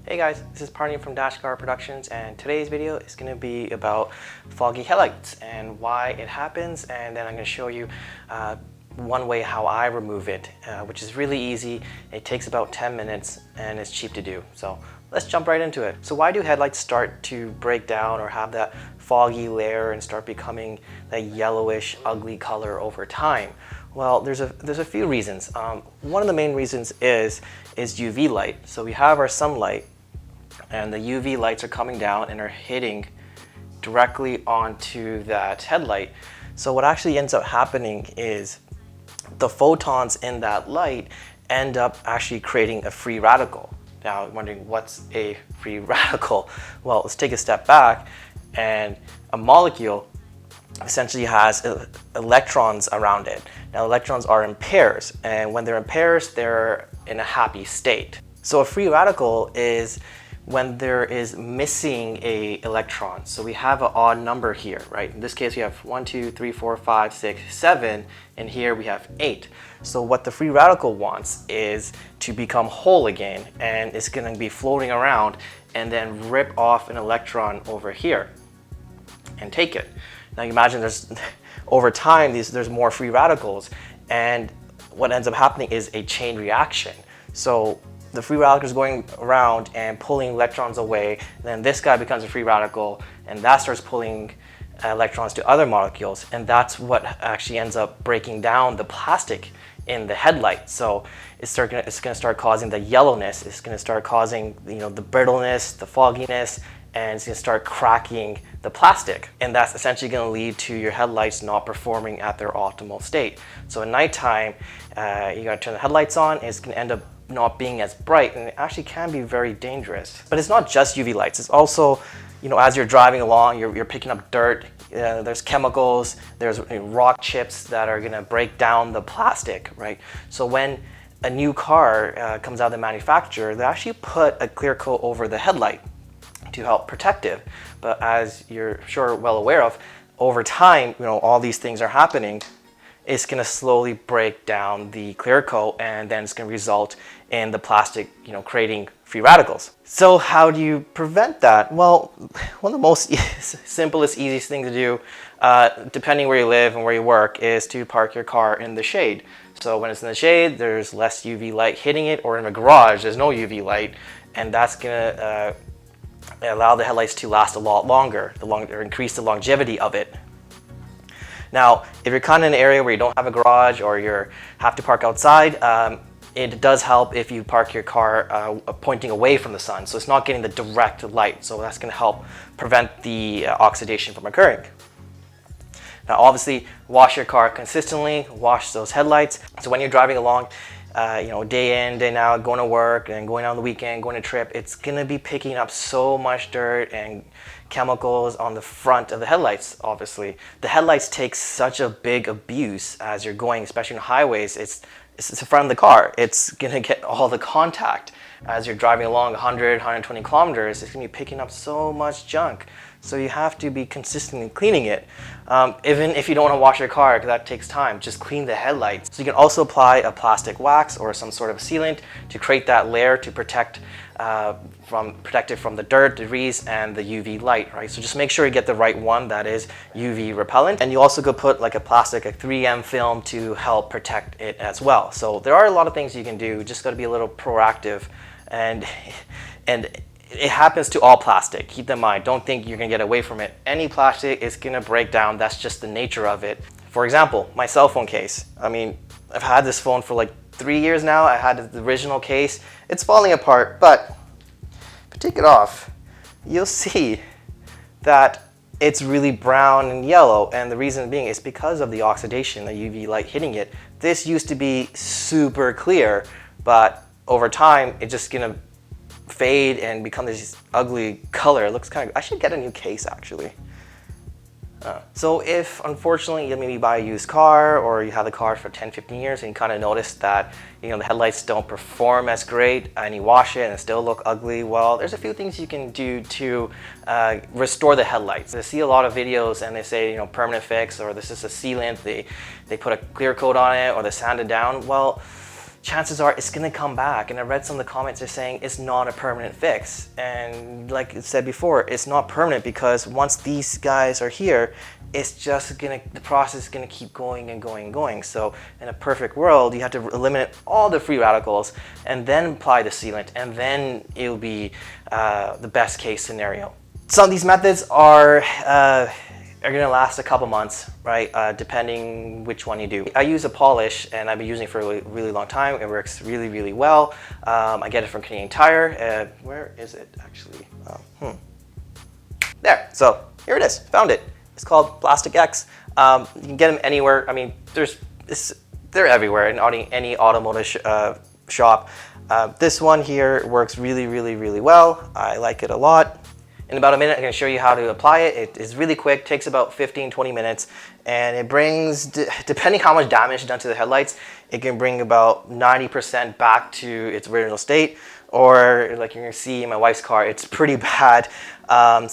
Hey guys, this is Parney from Dash Car Productions, and today's video is going to be about foggy headlights and why it happens, and then I'm going to show you one way how I remove it, which is really easy. It takes about 10 minutes and it's cheap to do. So let's jump right into it. So why do headlights start to break down or have that foggy layer and start becoming that yellowish, ugly color over time? Well, there's a few reasons. One of the main reasons is UV light. So we have our sunlight, and the UV lights are coming down and are hitting directly onto that headlight. So what actually ends up happening is the photons in that light end up actually creating a free radical. Now, you're wondering, what's a free radical? Well, let's take a step back, and a molecule essentially has electrons around it. Now, electrons are in pairs, and when they're in pairs, they're in a happy state. So a free radical is when there is missing a electron. So we have an odd number here, right? In this case, we have 1, 2, 3, 4, 5, 6, 7, and here we have 8. So what the free radical wants is to become whole again, and it's going to be floating around and then rip off an electron over here and take it. Now you imagine there's over time there's more free radicals, and what ends up happening is a chain reaction. So the free radical is going around and pulling electrons away, then this guy becomes a free radical, and that starts pulling electrons to other molecules, and that's what actually ends up breaking down the plastic in the headlight. So it's going to start causing the yellowness, it's going to start causing the brittleness, the fogginess, and it's going to start cracking the plastic, and that's essentially going to lead to your headlights not performing at their optimal state. So at nighttime, you're going to turn the headlights on, and it's going to end up not being as bright, and it actually can be very dangerous. But it's not just UV lights, it's also, as you're driving along, you're picking up dirt, there's chemicals, there's rock chips that are going to break down the plastic, right? So when a new car comes out of the manufacturer, they actually put a clear coat over the headlight to help protect it. But as you're sure well aware of, over time, all these things are happening. It's going to slowly break down the clear coat, and then it's going to result in the plastic, creating free radicals. So how do you prevent that? Well, one of the most simplest, easiest thing to do, depending where you live and where you work, is to park your car in the shade. So when it's in the shade, there's less UV light hitting it, or in a garage, there's no UV light, and that's going to allow the headlights to last a lot longer, or increase the longevity of it. Now, if you're kind of in an area where you don't have a garage, or you have to park outside, it does help if you park your car pointing away from the sun, so it's not getting the direct light. So that's going to help prevent the oxidation from occurring. Now, obviously, wash your car consistently, wash those headlights. So when you're driving along, day in, day out, going to work and going on the weekend, going to trip, it's going to be picking up so much dirt and chemicals on the front of the headlights. Obviously, the headlights take such a big abuse as you're going, especially on highways. It's the front of the car. It's going to get all the contact as you're driving along 100, 120 kilometers. It's going to be picking up so much junk. So you have to be consistently cleaning it. Even if you don't want to wash your car, because that takes time, just clean the headlights. So you can also apply a plastic wax or some sort of sealant to create that layer to protect it from the dirt, debris, and the UV light, right? So just make sure you get the right one that is UV repellent. And you also could put like a 3M film to help protect it as well. So there are a lot of things you can do. You just got to be a little proactive, and it happens to all plastic. Keep that in mind. Don't think you're going to get away from it. Any plastic is going to break down. That's just the nature of it. For example, my cell phone case. I've had this phone for like 3 years now. I had the original case. It's falling apart, but if you take it off, you'll see that it's really brown and yellow, and the reason being is because of the oxidation, the UV light hitting it. This used to be super clear, but over time, it's just going to fade and become this ugly color. It looks kind of, I should get a new case actually. So if unfortunately you maybe buy a used car, or you have the car for 10-15 years and you kind of notice that the headlights don't perform as great, and you wash it and it still look ugly, well, there's a few things you can do to restore the headlights. I see a lot of videos and they say permanent fix, or this is a sealant, they put a clear coat on it, or they sand it down. Well, chances are it's gonna come back. And I read some of the comments are saying it's not a permanent fix. And like I said before, it's not permanent because once these guys are here, it's just gonna, the process is gonna keep going and going and going. So in a perfect world, you have to eliminate all the free radicals and then apply the sealant, and then it'll be the best case scenario. Some of these methods are gonna last a couple months, right? Depending which one you do. I use a polish and I've been using it for a really long time. It works really, really well. I get it from Canadian Tire. Where is it actually? There, so here it is, found it. It's called Plastic X. You can get them anywhere. I mean, they're everywhere in any automotive shop. This one here works really, really, really well. I like it a lot. In about a minute, I'm going to show you how to apply it. It is really quick, takes about 15-20 minutes, and it brings, depending how much damage is done to the headlights, it can bring about 90% back to its original state, or like you're going to see in my wife's car, it's pretty bad. After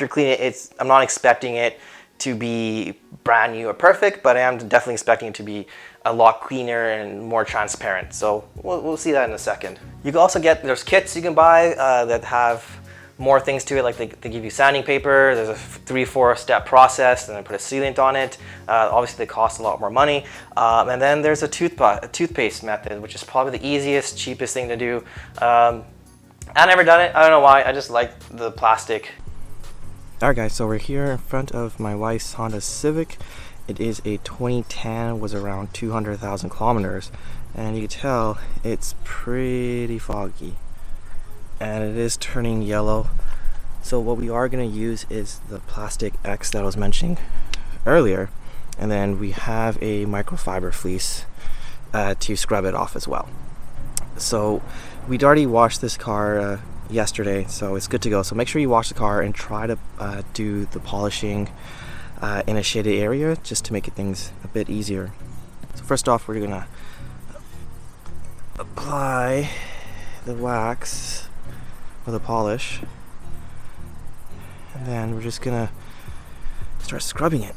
cleaning it, I'm not expecting it to be brand new or perfect, but I am definitely expecting it to be a lot cleaner and more transparent. So we'll see that in a second. You can also get, there's kits you can buy that have more things to it, like they give you sanding paper. There's a 3-4 step process, and then put a sealant on it. Obviously they cost a lot more money. And then there's a toothpaste method, which is probably the easiest, cheapest thing to do. I've never done it, I don't know why, I just like the plastic. Alright guys, so we're here in front of my wife's Honda Civic. It is a 2010, was around 200,000 kilometers, and you can tell it's pretty foggy. And it is turning yellow. So what we are going to use is the Plastic X that I was mentioning earlier, and then we have a microfiber fleece to scrub it off as well. So we'd already washed this car yesterday, so it's good to go. So make sure you wash the car and try to do the polishing in a shaded area, just to make things a bit easier. So first off, we're gonna apply the wax or the polish, and then we're just gonna start scrubbing it.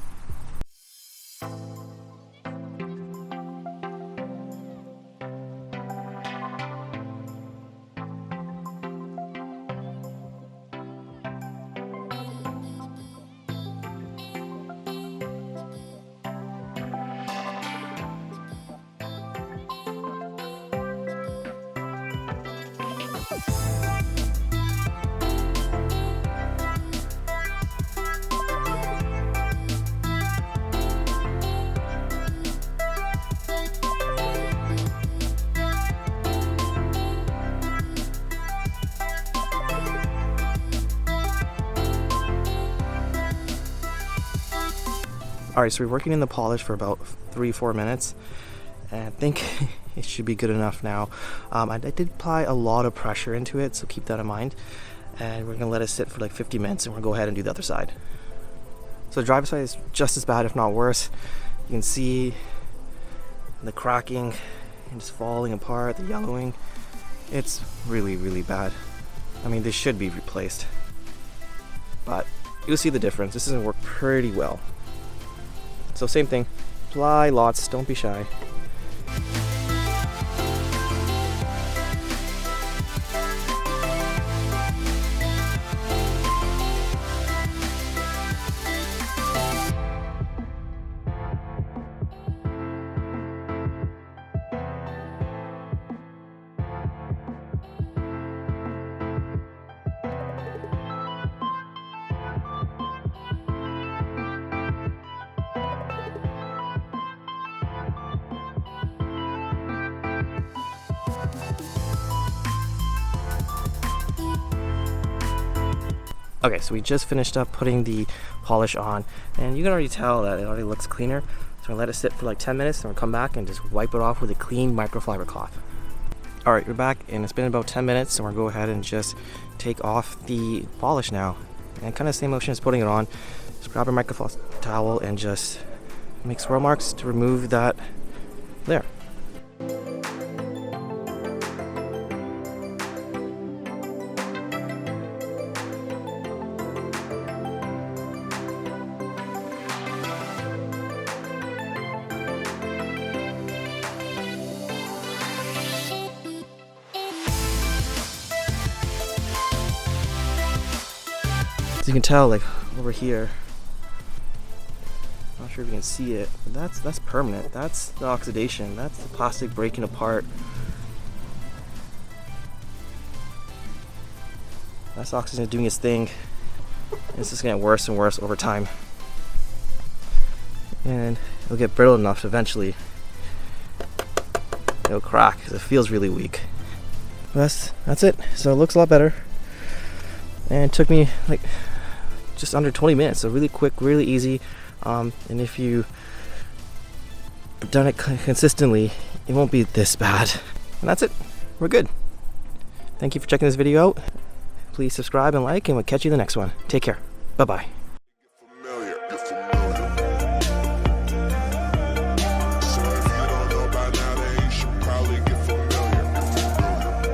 Alright, so we're working in the polish for about 3-4 minutes, and I think it should be good enough now. I did apply a lot of pressure into it, so keep that in mind. And we're going to let it sit for like 50 minutes, and we'll go ahead and do the other side. So the driver's side is just as bad, if not worse. You can see the cracking and just falling apart, the yellowing. It's really, really bad. I mean, this should be replaced. But you'll see the difference. This doesn't work pretty well. So same thing, apply lots, don't be shy. Okay, so we just finished up putting the polish on, and you can already tell that it already looks cleaner. So I'm gonna let it sit for like 10 minutes, and we'll come back and just wipe it off with a clean microfiber cloth. All right, we're back, and it's been about 10 minutes, so we're gonna go ahead and just take off the polish now. And kind of same motion as putting it on. Just grab a microfiber towel and just make swirl marks to remove that there. So you can tell, like over here, not sure if you can see it, but that's permanent. That's the oxidation. That's the plastic breaking apart. That's oxygen doing its thing. And it's just gonna get worse and worse over time. And it'll get brittle enough eventually. It'll crack because it feels really weak. That's it. So it looks a lot better. And it took me like just under 20 minutes. So really quick, really easy. And if you've done it consistently, it won't be this bad. And that's it. We're good. Thank you for checking this video out. Please subscribe and like, and we'll catch you in the next one. Take care. Bye-bye.